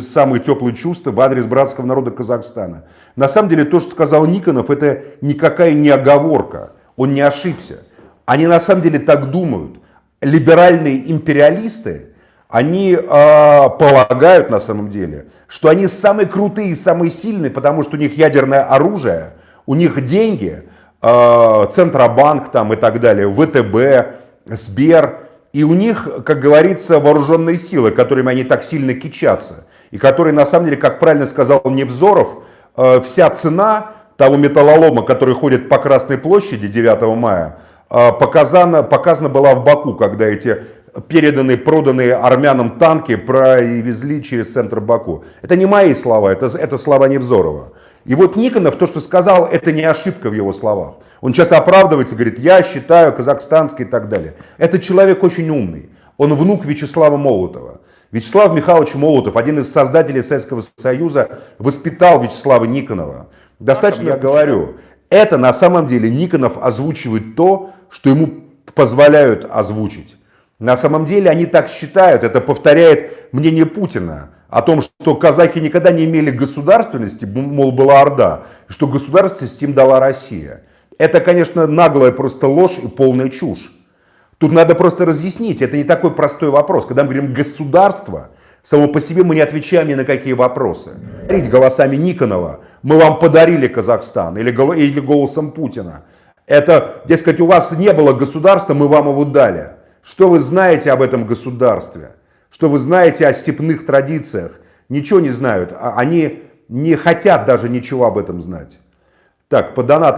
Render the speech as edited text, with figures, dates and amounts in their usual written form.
самые теплые чувства в адрес братского народа Казахстана. На самом деле то, что сказал Никонов, это никакая не оговорка. Он не ошибся. Они на самом деле так думают. Либеральные империалисты, они полагают на самом деле, что они самые крутые и самые сильные, потому что у них ядерное оружие, у них деньги, Центробанк там и так далее, ВТБ, Сбер. И у них, как говорится, вооруженные силы, которыми они так сильно кичатся. И которые, на самом деле, как правильно сказал Невзоров, вся цена того металлолома, который ходит по Красной площади 9 мая, показана была в Баку, когда эти переданные, проданные армянам танки провезли через центр Баку. Это не мои слова, это слова Невзорова. И вот Никонов, то, что сказал, это не ошибка в его словах. Он сейчас оправдывается, говорит, я считаю казахстанский и так далее. Это человек очень умный. Он внук Вячеслава Молотова. Вячеслав Михайлович Молотов, один из создателей Советского Союза, воспитал Вячеслава Никонова. Достаточно я говорю. Это на самом деле Никонов озвучивает то, что ему позволяют озвучить. На самом деле они так считают, это повторяет мнение Путина о том, что казахи никогда не имели государственности, мол, была Орда, что государственность им дала Россия. Это, конечно, наглая просто ложь и полная чушь. Тут надо просто разъяснить, это не такой простой вопрос. Когда мы говорим «государство», само по себе мы не отвечаем ни на какие вопросы. Говорить голосами Никонова «мы вам подарили Казахстан» или голосом Путина. Это, дескать, у вас не было государства, мы вам его дали. Что вы знаете об этом государстве? Что вы знаете о степных традициях? Ничего не знают. Они не хотят даже ничего об этом знать. Так, по донатам.